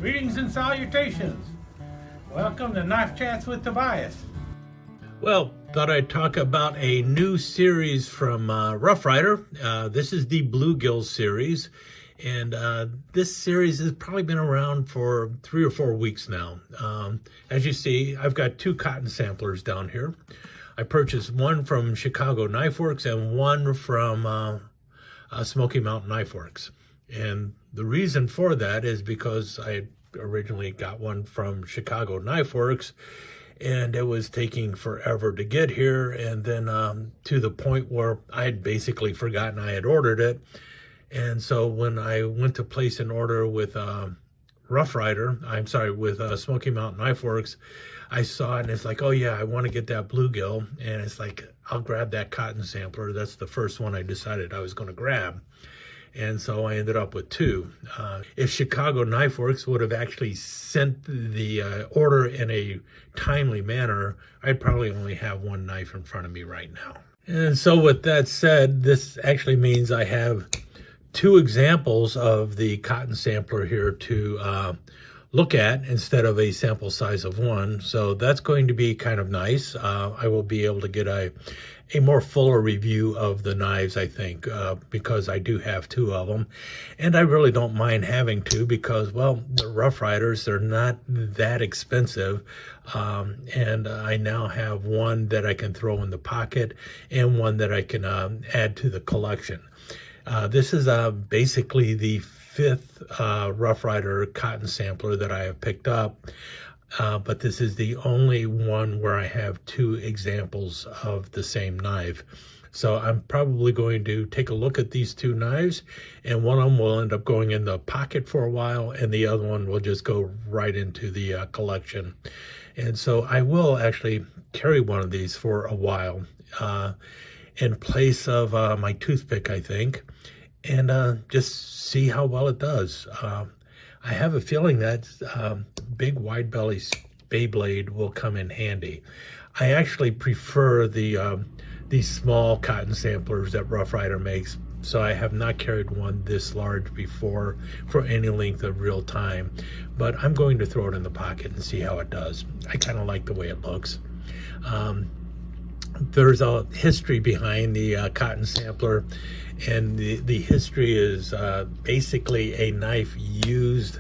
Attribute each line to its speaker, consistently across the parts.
Speaker 1: Greetings and salutations. Welcome to Knife Chats with Tobias. Well, thought I'd talk about a new series from Rough Rider. This is the Bluegill series, and this series has probably been around for 3 or 4 weeks now. As you see, I've got 2 cotton samplers down here. I purchased one from Chicago Knife Works and one from Smoky Mountain Knife Works. And the reason for that is because I originally got one from Chicago Knife Works, and it was taking forever to get here, and then to the point where I had basically forgotten I had ordered it. And so when I went to place an order with with Smoky Mountain Knife Works, I saw it and it's like, oh yeah, I want to get that Bluegill, and it's like, I'll grab that cotton sampler. That's the first one I decided I was going to grab. And so I ended up with 2. If Chicago Knife Works would have actually sent the order in a timely manner, I'd probably only have 1 knife in front of me right now. And so with that said, this actually means I have 2 examples of the cotton sampler here to look at instead of a sample size of 1. So that's going to be kind of nice. I will be able to get a more fuller review of the knives, I think, because I do have 2 of them. And I really don't mind having 2 because, well, the Rough Riders, they're not that expensive. And I now have one that I can throw in the pocket and one that I can add to the collection. This is basically the 5th Rough Rider cotton sampler that I have picked up. But this is the only one where I have 2 examples of the same knife. So I'm probably going to take a look at these 2 knives, and one of them will end up going in the pocket for a while, and the other one will just go right into the collection. And so I will actually carry one of these for a while in place of my toothpick, I think, and just see how well it does. I have a feeling that big wide belly spay blade will come in handy. I actually prefer the small cotton samplers that Rough Rider makes, so I have not carried one this large before for any length of real time. But I'm going to throw it in the pocket and see how it does. I kind of like the way it looks. There's a history behind the cotton sampler, and the history is basically a knife used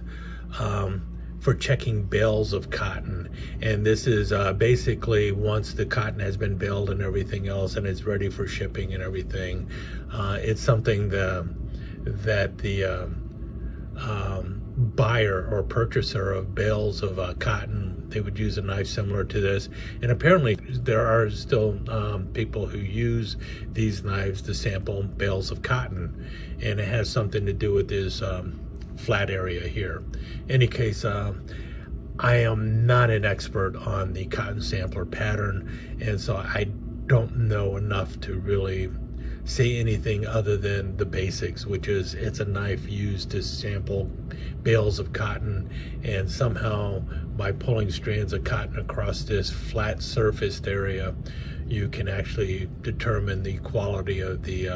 Speaker 1: for checking bales of cotton. And this is basically once the cotton has been baled and everything else and it's ready for shipping and everything, it's something that the buyer or purchaser of bales of cotton, they would use a knife similar to this. And apparently there are still people who use these knives to sample bales of cotton, and it has something to do with this flat area here. In any case, I am not an expert on the cotton sampler pattern, and so I don't know enough to really say anything other than the basics, which is it's a knife used to sample bales of cotton, and somehow by pulling strands of cotton across this flat surfaced area, you can actually determine the quality of the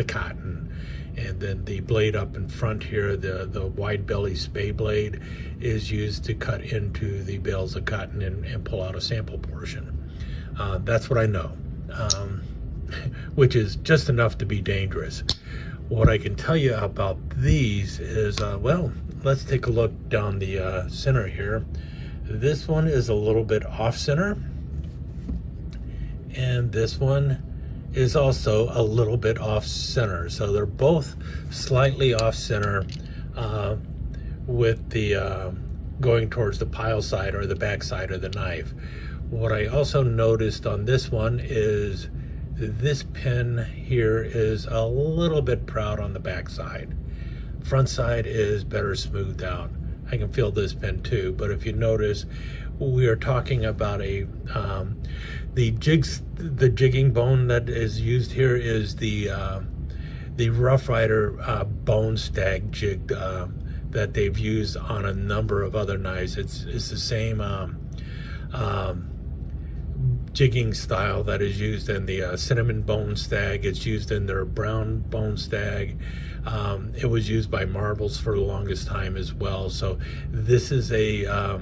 Speaker 1: cotton. And then the blade up in front here, the wide belly spay blade, is used to cut into the bales of cotton and pull out a sample portion. That's what I know. Which is just enough to be dangerous. What I can tell you about these is, well, let's take a look down the center here. This one is a little bit off center, and this one is also a little bit off center. So they're both slightly off center with the going towards the pile side or the back side of the knife. What I also noticed on this one is this pin here is a little bit proud on the back side. Front side is better smoothed out. I can feel this pin too, but if you notice, we are talking about the jigging bone that is used here is the Rough Rider bone stag jig that they've used on a number of other knives. It's the same jigging style that is used in the cinnamon bone stag. It's used in their brown bone stag. It was used by marbles for the longest time as well. So this is a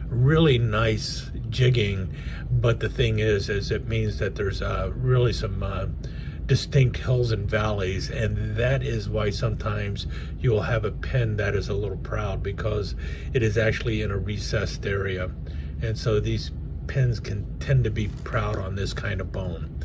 Speaker 1: really nice jigging, but the thing is it means that there's really some distinct hills and valleys, and that is why sometimes you will have a pin that is a little proud, because it is actually in a recessed area. And so these pins can tend to be proud on this kind of bone,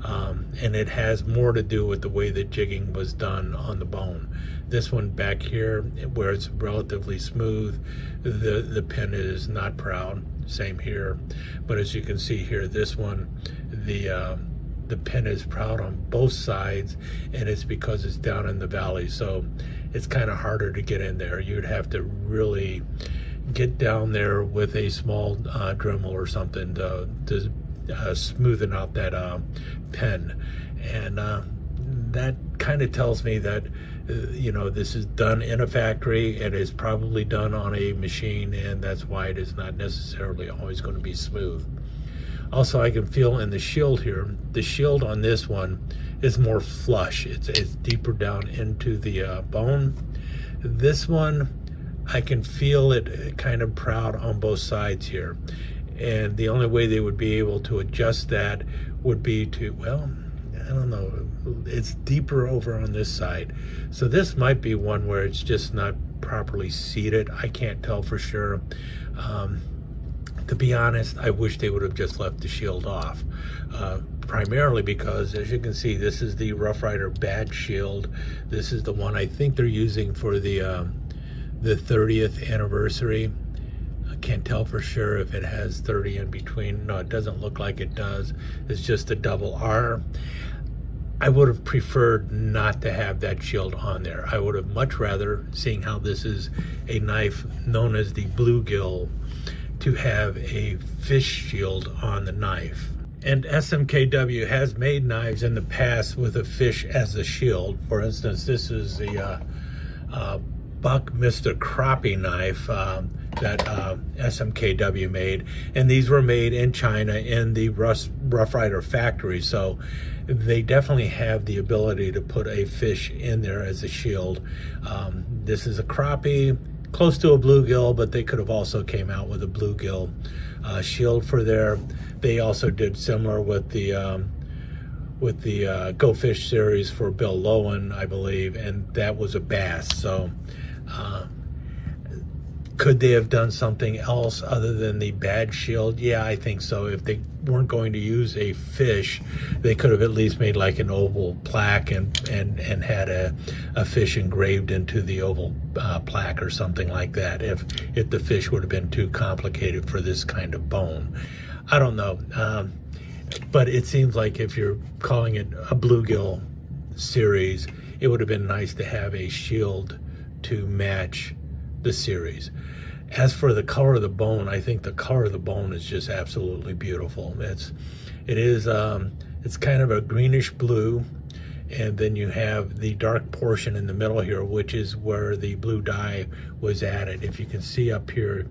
Speaker 1: and it has more to do with the way the jigging was done on the bone. This one back here, where it's relatively smooth, the pin is not proud. Same here, but as you can see here, this one, the pin is proud on both sides, and it's because it's down in the valley, so it's kind of harder to get in there. You'd have to really get down there with a small Dremel or something to smoothen out that pen. And that kind of tells me that you know, this is done in a factory. It is probably done on a machine, and that's why it is not necessarily always going to be smooth. Also, I can feel in the shield here, the shield on this one is more flush. It's deeper down into the bone. This one, I can feel it kind of proud on both sides here. And the only way they would be able to adjust that would be to, well, I don't know, it's deeper over on this side. So this might be one where it's just not properly seated. I can't tell for sure. To be honest, I wish they would have just left the shield off. Primarily because, as you can see, this is the Rough Rider badge shield. This is the one I think they're using for the 30th anniversary. I can't tell for sure if it has 30 in between. No, it doesn't look like it does. It's just a double R. I would have preferred not to have that shield on there. I would have much rather, seeing how this is a knife known as the Bluegill, to have a fish shield on the knife. And SMKW has made knives in the past with a fish as a shield. For instance, this is the Buck Mr. Crappie knife that SMKW made, and these were made in China in the Rough Rider factory, so they definitely have the ability to put a fish in there as a shield. This is a crappie, close to a bluegill, but they could have also came out with a bluegill shield for there. They also did similar with the Go Fish series for Bill Lowen, I believe, and that was a bass. So could they have done something else other than the badge shield? Yeah, I think so. If they weren't going to use a fish, they could have at least made like an oval plaque and had a fish engraved into the oval plaque or something like that, if the fish would have been too complicated for this kind of bone. I don't know. But it seems like if you're calling it a bluegill series, it would have been nice to have a shield to match the series. As for the color of the bone, I think the color of the bone is just absolutely beautiful. It's kind of a greenish blue, and then you have the dark portion in the middle here, which is where the blue dye was added. If you can see up here,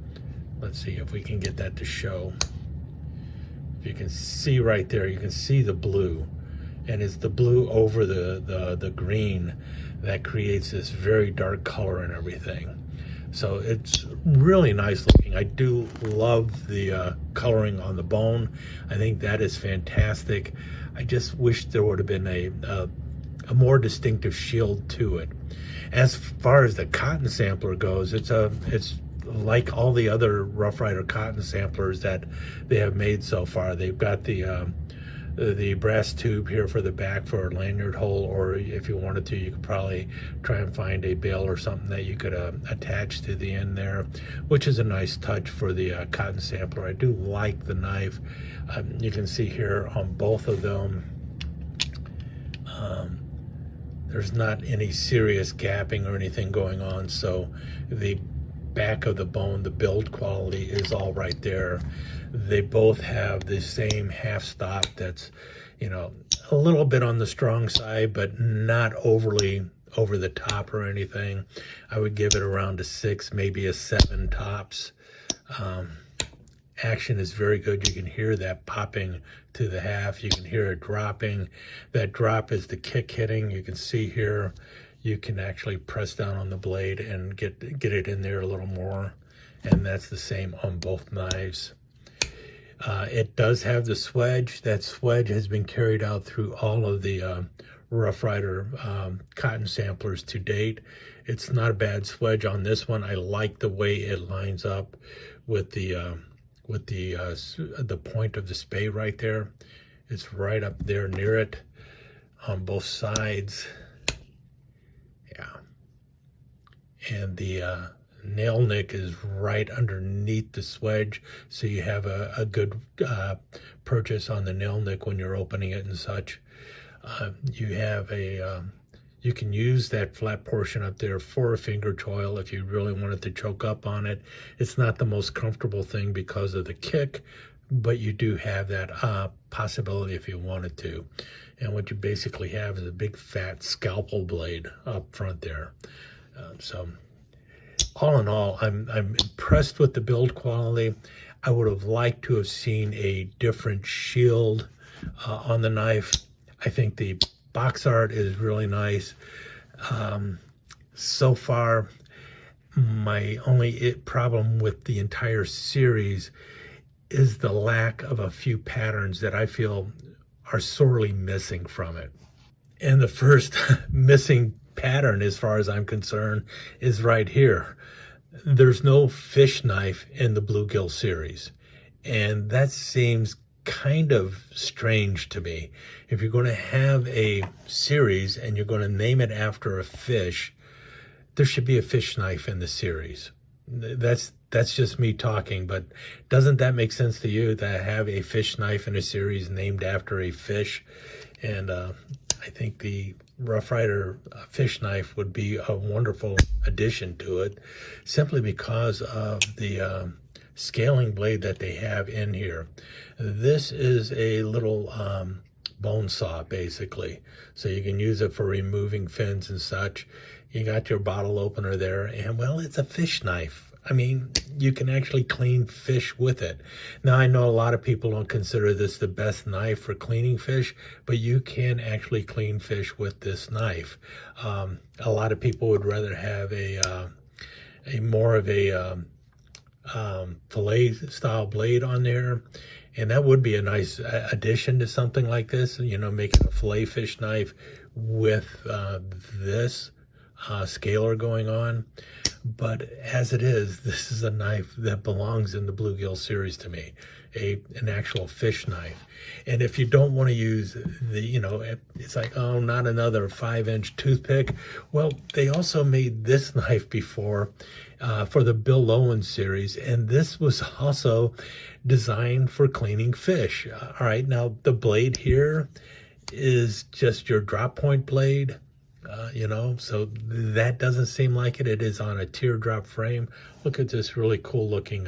Speaker 1: let's see if we can get that to show. If you can see right there, you can see the blue, and it's the blue over the green that creates this very dark color and everything. So it's really nice looking. I do love the coloring on the bone. I think that is fantastic. I just wish there would have been a more distinctive shield to it. As far as the cotton sampler goes, it's like all the other Rough Rider cotton samplers that they have made so far. They've got the brass tube here for the back for a lanyard hole, or if you wanted to, you could probably try and find a bail or something that you could attach to the end there, which is a nice touch for the cotton sampler. I do like the knife. You can see here on both of them, there's not any serious gapping or anything going on, so the back of the bone, the build quality is all right there. They both have the same half stop that's, you know, a little bit on the strong side, but not overly over the top or anything. I would give it around a 6, maybe a 7 tops. action is very good. You can hear that popping to the half. You can hear it dropping. That drop is the kick hitting. You can see here, you can actually press down on the blade and get it in there a little more. And that's the same on both knives. It does have the swedge. That swedge has been carried out through all of the Rough Rider cotton samplers to date. It's not a bad swedge on this one. I like the way it lines up with the point of the spade right there. It's right up there near it on both sides. Yeah. And the nail nick is right underneath the swedge, so you have a good purchase on the nail nick when you're opening it and such. You have you can use that flat portion up there for a finger choil if you really wanted to choke up on it. It's not the most comfortable thing because of the kick, but you do have that possibility if you wanted to. And what you basically have is a big fat scalpel blade up front there. So all in all, I'm impressed with the build quality. I would have liked to have seen a different shield on the knife. I think the box art is really nice. So far, my only problem with the entire series is the lack of a few patterns that I feel are sorely missing from it. And the first missing pattern, as far as I'm concerned, is right here. There's no fish knife in the Bluegill series, and that seems kind of strange to me. If you're going to have a series and you're going to name it after a fish, there should be a fish knife in the series. That's just me talking, but doesn't that make sense to you, to have a fish knife in a series named after a fish? And I think the Rough Rider fish knife would be a wonderful addition to it, simply because of the scaling blade that they have in here. This is a little bone saw, basically, so you can use it for removing fins and such. You got your bottle opener there, and well, it's a fish knife. I mean, you can actually clean fish with it. Now, I know a lot of people don't consider this the best knife for cleaning fish, but you can actually clean fish with this knife. A lot of people would rather have a more of a fillet style blade on there, and that would be a nice addition to something like this, you know, making a fillet fish knife with this scaler going on. But as it is, this is a knife that belongs in the Bluegill series to me, an actual fish knife. And if you don't want to use the, you know, it's like, oh, not another 5-inch toothpick. Well, they also made this knife before for the Bill Lowen series, and this was also designed for cleaning fish. All right, now the blade here is just your drop point blade. You know, so that doesn't seem like it. It is on a teardrop frame. Look at this really cool looking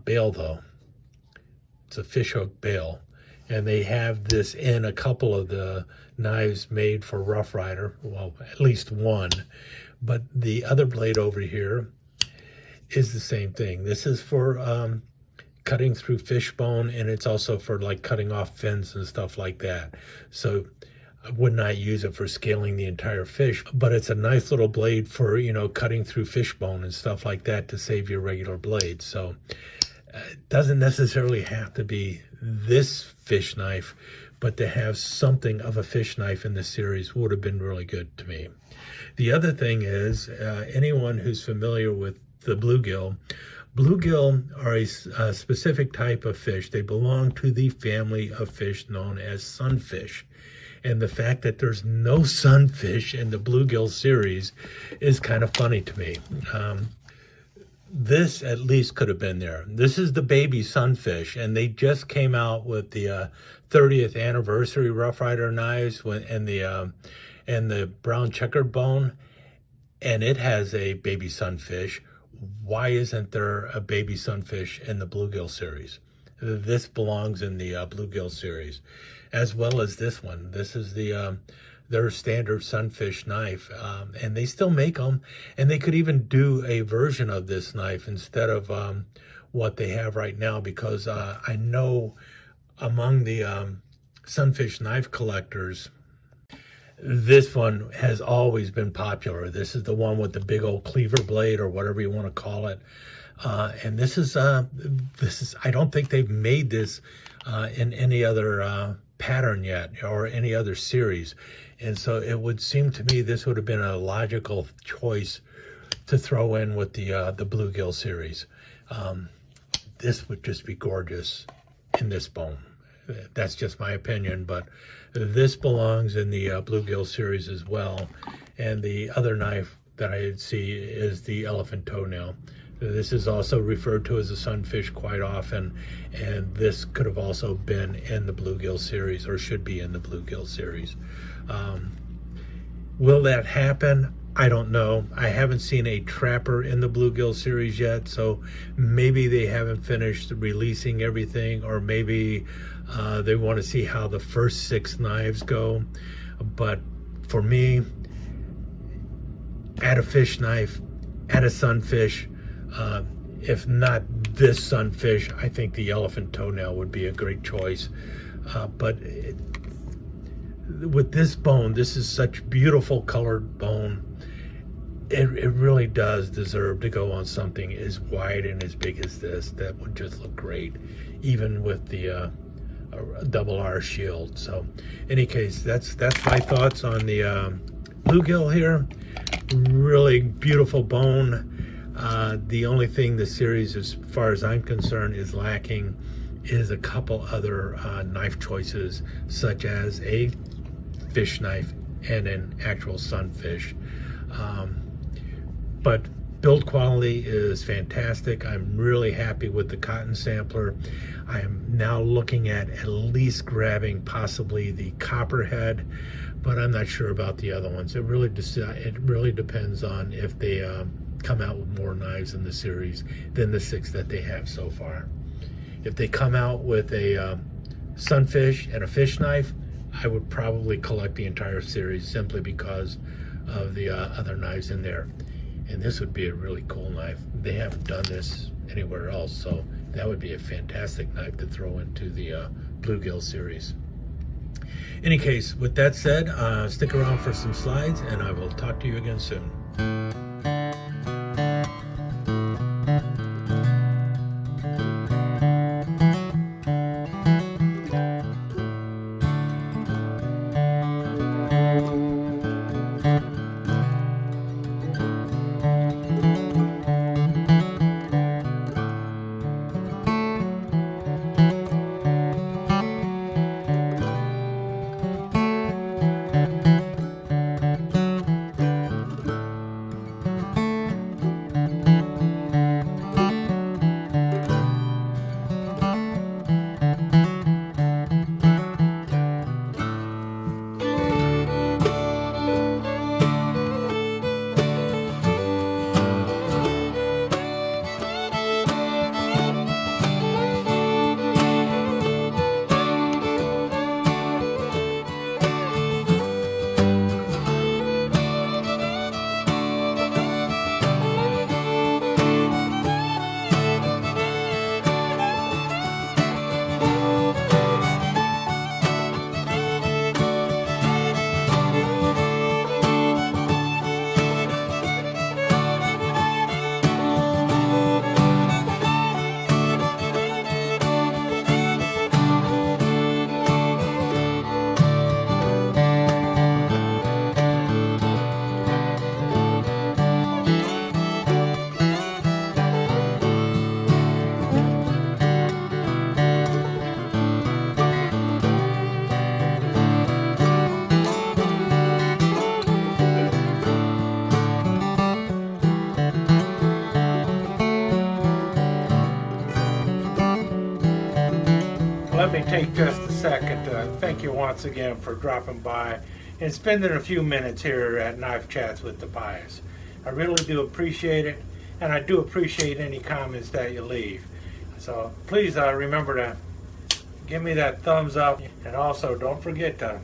Speaker 1: bail though. It's a fishhook bail. And they have this in a couple of the knives made for Rough Rider. Well, at least one. But the other blade over here is the same thing. This is for cutting through fish bone, and it's also for like cutting off fins and stuff like that. So I would not use it for scaling the entire fish, but it's a nice little blade for, you know, cutting through fish bone and stuff like that to save your regular blade. So it doesn't necessarily have to be this fish knife, but to have something of a fish knife in the series would have been really good to me. The other thing is, anyone who's familiar with the bluegill are a specific type of fish. They belong to the family of fish known as sunfish. And the fact that there's no sunfish in the Bluegill series is kind of funny to me. This at least could have been there. This is the baby sunfish, and they just came out with the 30th anniversary Rough Rider knives and the brown checkered bone, and it has a baby sunfish. Why isn't there a baby sunfish in the Bluegill series? This belongs in the Bluegill series, as well as this one. This is their standard sunfish knife, and they still make them. And they could even do a version of this knife instead of what they have right now, because I know among the sunfish knife collectors, this one has always been popular. This is the one with the big old cleaver blade, or whatever you want to call it. And this is I don't think they've made this in any other pattern yet, or any other series. And so it would seem to me this would have been a logical choice to throw in with the Bluegill series. This would just be gorgeous in this bone. That's just my opinion, but this belongs in the Bluegill series as well. And the other knife that I see is the elephant toenail. This is also referred to as a sunfish quite often, and this could have also been in the Bluegill series, or should be in the Bluegill series. Will that happen? I don't know. I haven't seen a trapper in the Bluegill series yet, so maybe they haven't finished releasing everything, or maybe they want to see how the first 6 knives go. But for me, add a fish knife, add a sunfish. If not this sunfish, I think the elephant toenail would be a great choice. With this bone, this is such beautiful colored bone. It really does deserve to go on something as wide and as big as this. That would just look great, even with the double R shield. So, in any case, that's my thoughts on the Bluegill here. Really beautiful bone. The only thing the series, as far as I'm concerned, is lacking is a couple other knife choices, such as a fish knife and an actual sunfish. But build quality is fantastic. I'm really happy with the cotton sampler. I am now looking at least grabbing possibly the copperhead, but I'm not sure about the other ones. It really depends on if they come out with more knives in the series than the 6 that they have so far. If they come out with a sunfish and a fish knife, I would probably collect the entire series, simply because of the other knives in there. And this would be a really cool knife. They haven't done this anywhere else, so that would be a fantastic knife to throw into the Bluegill series. In any case, with that said, stick around for some slides, and I will talk to you again soon. Let me take just a second to thank you once again for dropping by and spending a few minutes here at Knife Chats with Tobias. I really do appreciate it, and I do appreciate any comments that you leave. So please remember to give me that thumbs up, and also don't forget to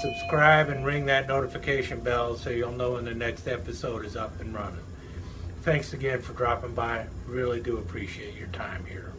Speaker 1: subscribe and ring that notification bell so you'll know when the next episode is up and running. thanks again for dropping by. Really do appreciate your time here.